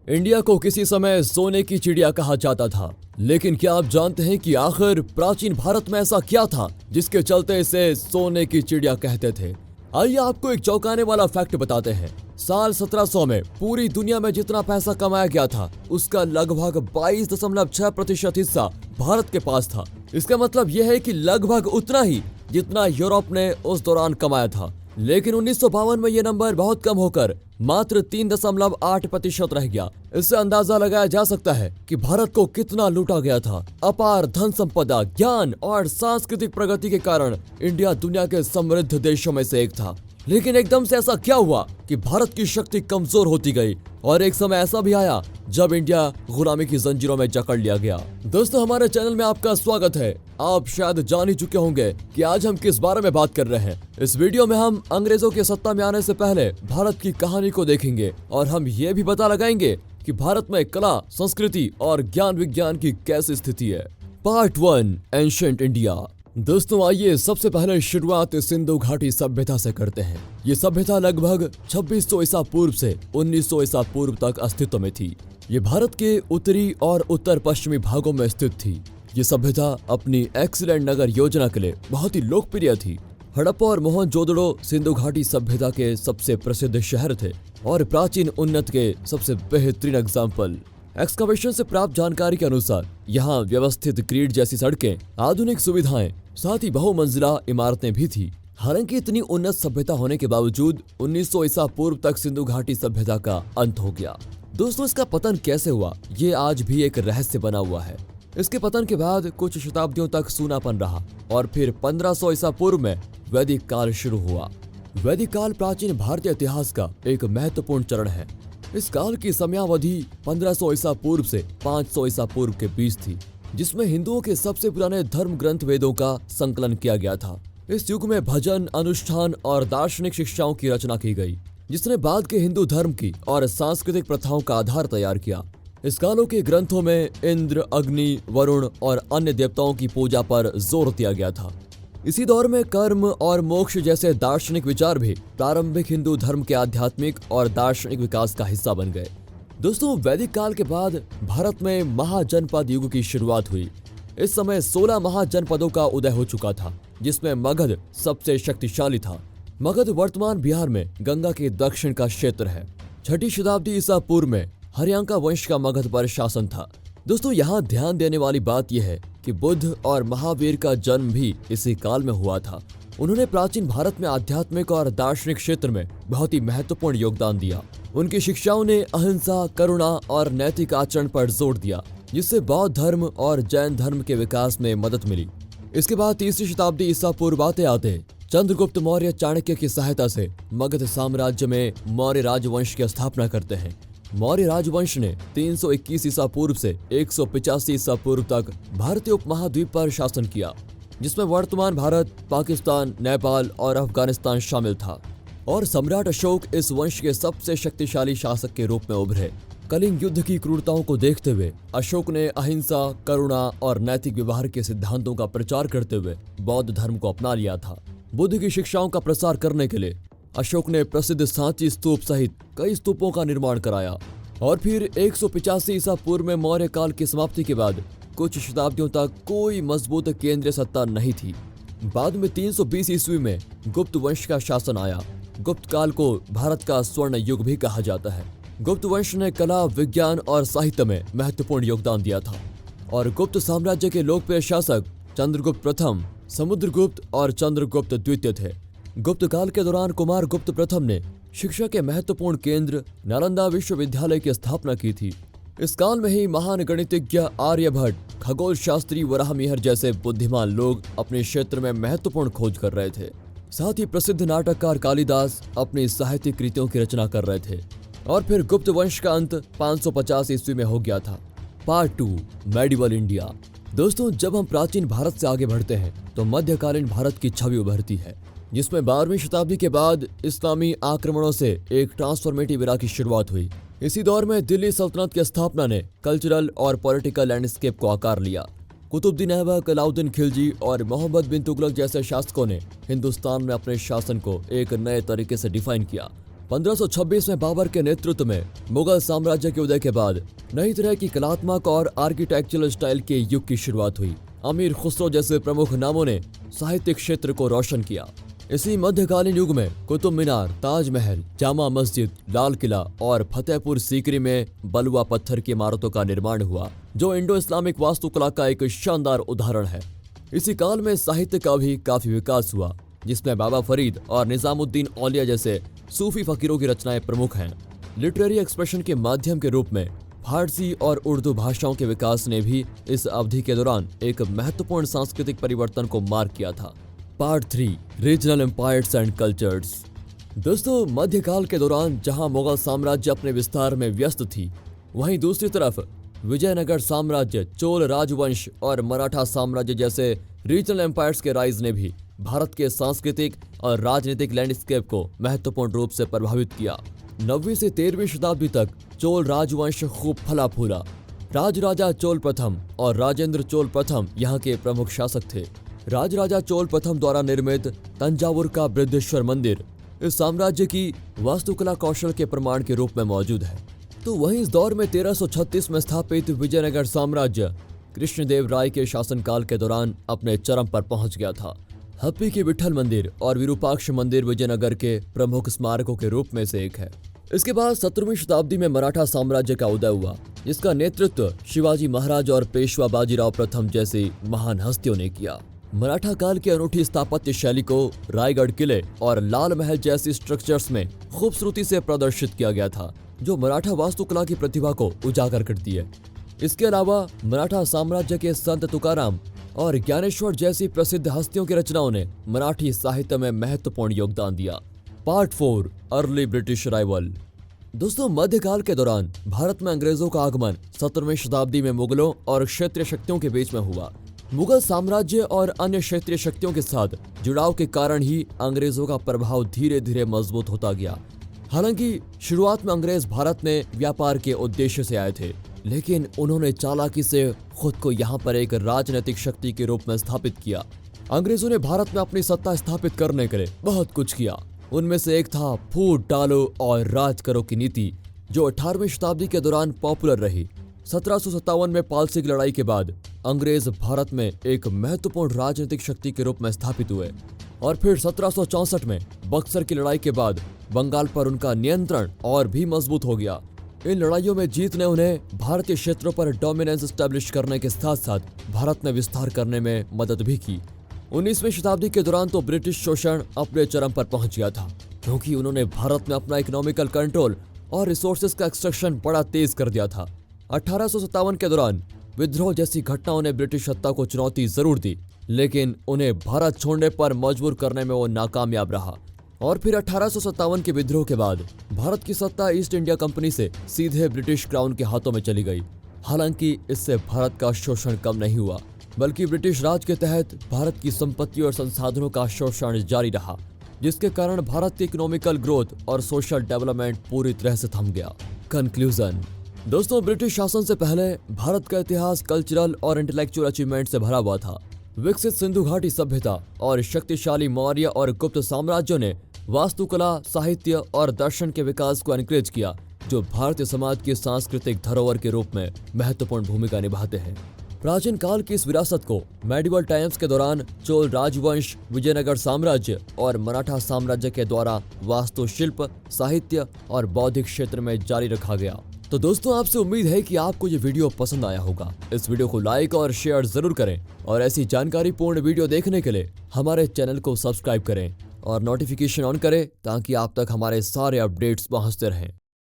India को किसी समय सोने की चिड़िया कहा जाता था, लेकिन क्या आप जानते हैं कि आखिर प्राचीन भारत में ऐसा क्या था जिसके चलते इसे सोने की चिड़िया कहते थे। आइए आपको एक चौंकाने वाला फैक्ट बताते हैं। साल 1700 में पूरी दुनिया में जितना पैसा कमाया गया था उसका लगभग 22.6% हिस्सा भारत के पास था। इसका मतलब यह है कि लगभग उतना ही जितना यूरोप ने उस दौरान कमाया था। लेकिन 1952 में यह नंबर बहुत कम होकर मात्र 3.8% रह गया। इससे अंदाजा लगाया जा सकता है कि भारत को कितना लूटा गया था। अपार धन संपदा, ज्ञान और सांस्कृतिक प्रगति के कारण इंडिया दुनिया के समृद्ध देशों में से एक था। लेकिन एकदम से ऐसा क्या हुआ कि भारत की शक्ति कमजोर होती गई और एक समय ऐसा भी आया जब इंडिया गुलामी की जंजीरों में जकड़ लिया गया। दोस्तों, हमारे चैनल में आपका स्वागत है। आप शायद जान ही चुके होंगे कि आज हम किस बारे में बात कर रहे हैं। इस वीडियो में हम अंग्रेजों के सत्ता में आने से पहले भारत की कहानी को देखेंगे और हम ये भी पता लगाएंगे कि भारत में कला, संस्कृति और ज्ञान विज्ञान की कैसी स्थिति है। Part 1, ancient India. दोस्तों, आइए सबसे पहले शुरुआत सिंधु घाटी सभ्यता से करते हैं। ये सभ्यता लगभग 2600 ईसा पूर्व से 1900 ईसा पूर्व तक अस्तित्व में थी। ये भारत के उत्तरी और उत्तर पश्चिमी भागों में स्थित थी। ये सभ्यता अपनी एक्सीलेंट नगर योजना के लिए बहुत ही लोकप्रिय थी। हड़प्पा और मोहनजोदड़ो सिंधु घाटी सभ्यता के सबसे प्रसिद्ध शहर थे और प्राचीन उन्नत के सबसे बेहतरीन एग्जाम्पल। एक्सकवेशन से प्राप्त जानकारी के अनुसार यहाँ व्यवस्थित ग्रिड जैसी सड़कें, आधुनिक सुविधाएं, साथ ही बहुमंजिला इमारतें भी थी। हालांकि इतनी उन्नत सभ्यता होने के बावजूद 1900 ईसा पूर्व तक सिंधु घाटी सभ्यता का अंत हो गया। दोस्तों, इसका पतन कैसे हुआ ये आज भी एक रहस्य बना हुआ है। इसके पतन के बाद कुछ शताब्दियों तक सूनापन रहा और फिर 1500 ईसा पूर्व में वैदिक काल शुरू हुआ। वैदिक काल प्राचीन भारतीय इतिहास का एक महत्वपूर्ण चरण है। इस काल की समयावधि 1500 ईसा पूर्व से 500 ईसा पूर्व के बीच थी, जिसमें हिंदुओं के सबसे पुराने धर्म ग्रंथ वेदों का संकलन किया गया था। इस युग में भजन, अनुष्ठान और दार्शनिक शिक्षाओं की रचना की गई, जिसने बाद के हिंदू धर्म की और सांस्कृतिक प्रथाओं का आधार तैयार किया। इस कालों के ग्रंथों में इंद्र, अग्नि, वरुण और अन्य देवताओं की पूजा पर जोर दिया गया था। इसी दौर में कर्म और मोक्ष जैसे दार्शनिक विचार भी प्रारंभिक हिंदू धर्म के आध्यात्मिक और दार्शनिक विकास का हिस्सा बन गए। दोस्तों, वैदिक काल के बाद भारत में महाजनपद युग की शुरुआत हुई। इस समय 16 महाजनपदों का उदय हो चुका था, जिसमें मगध सबसे शक्तिशाली था। मगध वर्तमान बिहार में गंगा के दक्षिण का क्षेत्र है। 6ठी शताब्दी ईसा पूर्व में हरियांका वंश का मगध पर शासन था। दोस्तों, यहाँ ध्यान देने वाली बात यह है कि बुद्ध और महावीर का जन्म भी इसी काल में हुआ था। उन्होंने प्राचीन भारत में आध्यात्मिक और दार्शनिक क्षेत्र में बहुत ही महत्वपूर्ण योगदान दिया। उनकी शिक्षाओं ने अहिंसा, करुणा और नैतिक आचरण पर जोर दिया, जिससे बौद्ध धर्म और जैन धर्म के विकास में मदद मिली। इसके बाद 3री शताब्दी ईसा पूर्व आते आते चंद्रगुप्त मौर्य चाणक्य की सहायता से मगध साम्राज्य में मौर्य राजवंश की स्थापना करते हैं। मौर्य राजवंश ने 321 ईसा पूर्व से 185 ईसा पूर्व तक भारतीय उपमहाद्वीप पर शासन किया, जिसमें वर्तमान भारत, पाकिस्तान, नेपाल और अफगानिस्तान शामिल था। और सम्राट अशोक इस वंश के सबसे शक्तिशाली शासक के रूप में उभरे। कलिंग युद्ध की क्रूरताओं को देखते हुए अशोक ने अहिंसा, करुणा और नैतिक व्यवहार के सिद्धांतों का प्रचार करते हुए बौद्ध धर्म को अपना लिया था। बुद्ध की शिक्षाओं का प्रसार करने के लिए अशोक ने प्रसिद्ध सांची स्तूप सहित कई स्तूपों का निर्माण कराया। और फिर 185 ईसा पूर्व में मौर्य काल की समाप्ति के बाद कुछ शताब्दियों तक कोई मजबूत केंद्रीय सत्ता नहीं थी। बाद में 320 ईस्वी में गुप्त वंश का शासन आया। गुप्त काल को भारत का स्वर्ण युग भी कहा जाता है। गुप्त वंश ने कला, विज्ञान और साहित्य में महत्वपूर्ण योगदान दिया था। और गुप्त साम्राज्य के लोकप्रिय शासक चंद्रगुप्त प्रथम, समुद्रगुप्त और चंद्रगुप्त द्वितीय थे। गुप्त काल के दौरान कुमार गुप्त प्रथम ने शिक्षा के महत्वपूर्ण केंद्र नालंदा विश्वविद्यालय की स्थापना की थी। इस काल में ही महान गणितज्ञ आर्यभट्ट, खगोल शास्त्री वराहमिहिर जैसे बुद्धिमान लोग अपने क्षेत्र में महत्वपूर्ण खोज कर रहे थे। साथ ही प्रसिद्ध नाटककार कालिदास अपनी साहित्यिक कृतियों की रचना कर रहे थे। और फिर गुप्त वंश का अंत 550 ईस्वी में हो गया था। Part 2, medieval India. दोस्तों, जब हम प्राचीन भारत से आगे बढ़ते हैं तो मध्यकालीन भारत की छवि उभरती है, जिसमें 12वीं शताब्दी के बाद इस्लामी आक्रमणों से एक ट्रांसफॉर्मेटिव एरा की शुरुआत हुई। इसी दौर में दिल्ली सल्तनत की स्थापना ने कल्चरल और पॉलिटिकल लैंडस्केप को आकार लिया। कुतुबुद्दीन ऐबक, अलाउद्दीन खिलजी और मोहम्मद बिन तुगलक जैसे शासकों ने हिंदुस्तान में अपने शासन को एक नए तरीके से डिफाइन किया। 1526 में बाबर के नेतृत्व में मुगल साम्राज्य के उदय के बाद नई तरह की कलात्मक और आर्किटेक्चरल स्टाइल के युग की शुरुआत हुई। अमीर खुसरो जैसे प्रमुख नामों ने साहित्यिक क्षेत्र को रोशन किया। इसी मध्यकालीन युग में कुतुब मीनार, ताजमहल, जामा मस्जिद, लाल किला और फतेहपुर सीकरी में बलुआ पत्थर की इमारतों का निर्माण हुआ, जो इंडो इस्लामिक वास्तुकला का एक शानदार उदाहरण है। इसी काल में साहित्य का भी काफी विकास हुआ, जिसमें बाबा फरीद और निजामुद्दीन औलिया जैसे सूफी फकीरों की रचनाएं प्रमुख हैं। लिटरेरी एक्सप्रेशन के माध्यम के रूप में फारसी और उर्दू भाषाओं के विकास ने भी इस अवधि के दौरान एक महत्वपूर्ण सांस्कृतिक परिवर्तन को मार्क किया था। Part 3, regional empires and cultures. दोस्तों, मध्यकाल के दौरान जहां मुगल साम्राज्य अपने विस्तार में व्यस्त थी, वहीं दूसरी तरफ विजयनगर साम्राज्य, चोल राजवंश और मराठा साम्राज्य जैसे रीजनल एम्पायर्स के राइज ने भी भारत के सांस्कृतिक और राजनीतिक लैंडस्केप को महत्वपूर्ण रूप से प्रभावित किया। 9वीं से 13वीं शताब्दी तक चोल राजवंश खूब फला फूला। राजराजा चोल प्रथम और राजेंद्र चोल प्रथम यहाँ के प्रमुख शासक थे। राजराजा चोल प्रथम द्वारा निर्मित तंजावुर का बृहदेश्वर मंदिर इस साम्राज्य की वास्तुकला कौशल के प्रमाण के रूप में मौजूद है। तो वहीं इस दौर में 1336 में स्थापित विजयनगर साम्राज्य कृष्णदेव राय के शासनकाल के दौरान अपने चरम पर पहुंच गया था। हप्पी की विठल मंदिर और विरूपाक्ष मंदिर विजयनगर के प्रमुख स्मारकों के रूप में से एक है। इसके बाद 17वीं शताब्दी में मराठा साम्राज्य का उदय हुआ, जिसका नेतृत्व शिवाजी महाराज और पेशवा बाजीराव प्रथम जैसी महान हस्तियों ने किया। मराठा काल की अनूठी स्थापत्य शैली को रायगढ़ किले और लाल महल जैसी स्ट्रक्चर्स में खूबसूरती से प्रदर्शित किया गया था, जो मराठा वास्तुकला की प्रतिभा को उजागर करती है। इसके अलावा मराठा साम्राज्य के संत तुकाराम और ज्ञानेश्वर जैसी प्रसिद्ध हस्तियों की रचनाओं ने मराठी साहित्य में महत्वपूर्ण योगदान दिया। Part 4, early British arrival. दोस्तों, मध्यकाल के दौरान भारत में अंग्रेजों का आगमन 17वीं शताब्दी में मुगलों और क्षेत्रीय शक्तियों के बीच में हुआ। मुगल साम्राज्य और अन्य क्षेत्रीय शक्तियों के साथ जुड़ाव के कारण ही अंग्रेजों का प्रभाव धीरे धीरे मजबूत होता गया। हालांकि शुरुआत में अंग्रेज भारत में व्यापार के उद्देश्य से आए थे, लेकिन उन्होंने चालाकी से खुद को यहाँ पर एक राजनीतिक शक्ति के रूप में स्थापित किया। अंग्रेजों ने भारत में अपनी सत्ता स्थापित करने के लिए बहुत कुछ किया। उनमें से एक था फूट डालो और राज करो की नीति, जो 18वीं शताब्दी के दौरान पॉपुलर रही। 1757 में पालसी की लड़ाई के बाद अंग्रेज भारत में एक महत्वपूर्ण राजनीतिक शक्ति के रूप में स्थापित हुए और फिर 1764 में बक्सर की लड़ाई के बाद बंगाल पर उनका नियंत्रण और भी मजबूत हो गया। इन लड़ाइयों में जीत ने उन्हें भारतीय क्षेत्रों पर डोमिनेंस एस्टैब्लिश करने के साथ साथ भारत में विस्तार करने में मदद भी की। 19वीं शताब्दी के दौरान तो ब्रिटिश शोषण अपने चरम पर पहुंच गया था, क्योंकि उन्होंने भारत में अपना इकोनॉमिकल कंट्रोल और रिसोर्सेज का एक्सट्रैक्शन बड़ा तेज कर दिया था। 1857 के दौरान विद्रोह जैसी घटनाओं ने ब्रिटिश सत्ता को चुनौती जरूर दी, लेकिन उन्हें भारत छोड़ने पर मजबूर करने में वो नाकामयाब रहा। और फिर 1857 के विद्रोह के बाद भारत की सत्ता ईस्ट इंडिया कंपनी से सीधे ब्रिटिश क्राउन के हाथों में चली गई। हालांकि इससे भारत का शोषण कम नहीं हुआ, बल्कि ब्रिटिश राज के तहत भारत की संपत्ति और संसाधनों का शोषण जारी रहा, जिसके कारण भारत की इकोनॉमिकल ग्रोथ और सोशल डेवलपमेंट पूरी तरह से थम गया। कंक्लूजन। दोस्तों, ब्रिटिश शासन से पहले भारत का इतिहास कल्चरल और इंटेलेक्चुअल अचीवमेंट से भरा हुआ था। विकसित सिंधु घाटी सभ्यता और शक्तिशाली मौर्य और गुप्त साम्राज्यों ने वास्तुकला, साहित्य और दर्शन के विकास को एनकरेज किया, जो भारतीय समाज की सांस्कृतिक धरोहर के रूप में महत्वपूर्ण भूमिका निभाते हैं। प्राचीन काल की इस विरासत को मेडिवल टाइम्स के दौरान चोल राजवंश, विजयनगर साम्राज्य और मराठा साम्राज्य के द्वारा वास्तुशिल्प, साहित्य और बौद्धिक क्षेत्र में जारी रखा गया। तो दोस्तों, आपसे उम्मीद है कि आपको ये वीडियो पसंद आया होगा। इस वीडियो को लाइक और शेयर जरूर करें और ऐसी जानकारी पूर्ण वीडियो देखने के लिए हमारे चैनल को सब्सक्राइब करें और नोटिफिकेशन ऑन करें, ताकि आप तक हमारे सारे अपडेट्स पहुंचते रहें।